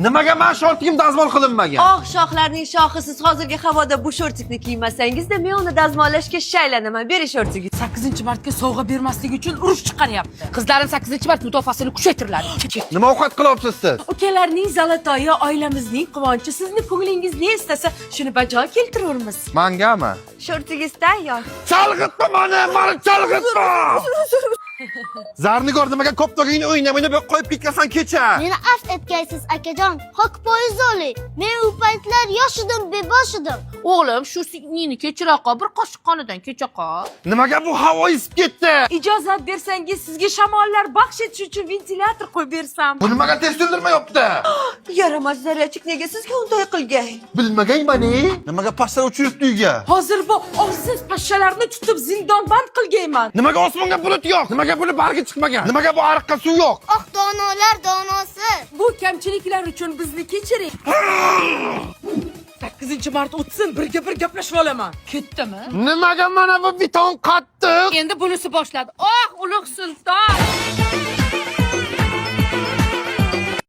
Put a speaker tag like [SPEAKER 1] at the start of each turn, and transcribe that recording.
[SPEAKER 1] Nimaga men shortigim dazmol qilinmagan?
[SPEAKER 2] Oh shohlarning shohi, siz hozirgi havoda bu shortikni kiymasangizda men uni dazmollashga shaylanaman. Bering shortiga.
[SPEAKER 3] 8-martga sovg'a bermaslik uchun urush chiqaryapti. Qizlarim 8-mart mudofaasini kuchaytiriladi.
[SPEAKER 1] Nima ovqat qilyapsiz siz?
[SPEAKER 3] Ukalarning zalatoyi, oilamizning quvonchi, sizni ko'nglingiz ne istasa, shuni bajo keltiramiz.
[SPEAKER 1] Mangami?
[SPEAKER 2] Shortingiz tayyor.
[SPEAKER 1] Chalg'itma meni chalg'itma! Zarnigor nimaga koptogingni o'ynamayni bir qo'yib ketgansan kecha?
[SPEAKER 4] Meni afv etgaysiz akajon. Hok poyizoli. Men u paytlar yosh edim, bebosh edim.
[SPEAKER 3] O'g'lim, shu signini kechira qol, bir qoshiq qonidan kecha qol.
[SPEAKER 1] Nimaga bu havo isib ketdi?
[SPEAKER 3] Ijozat bersangiz, sizga shamollar baxsh etish uchun ventilyator qo'yib bersam.
[SPEAKER 1] Bu nimaga tez to'ldirmayapti?
[SPEAKER 2] Yaramas zaryadchik nega sizga unday qilgan?
[SPEAKER 1] Bilmaganmani? Nimaga pastdan uchiribdi uyga?
[SPEAKER 3] Hozir bu orsiz pashshalarni tutib zindonband qilganman.
[SPEAKER 1] Nimaga osmonga bulut yo'q? Nimaga buni bargi chiqmagan? Nimaga bu ariqqa suv yo'q?
[SPEAKER 4] Oq donolar donosi.
[SPEAKER 3] Bu kamchiliklar uchun bizni kechiring. 8-mart o'tsin, birga bir gaplashib olaman. Ketdimi?
[SPEAKER 1] Nimaga mana bu beton qattiq?
[SPEAKER 3] Endi bunisi boshladi. Oh, ulug' sulton!